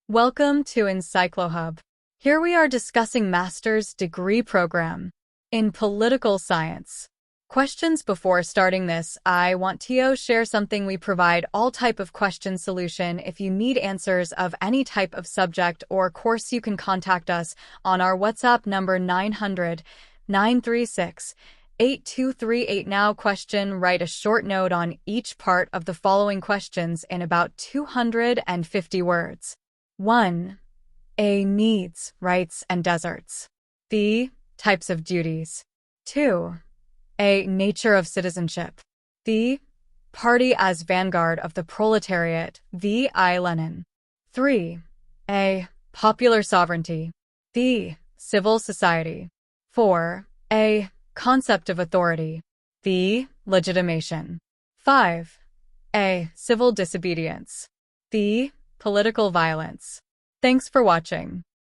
Welcome to EncycloHub. Here we are discussing master's degree program in political science. Questions before starting this, I want to share something. We provide all type of question solution. If you need answers of any type of subject or course, you can contact us on our WhatsApp number 900-936-8238. Now write a short note on each part of the following questions in about 250 words. 1. A. Needs, rights, and deserts. B. Types of duties. 2. A. Nature of citizenship. B. Party as vanguard of the proletariat. V. I. Lenin. 3. A. Popular sovereignty. B. Civil society. 4. A. Concept of authority. B. Legitimation. 5. A. Civil disobedience. B. Political violence. Thanks for watching.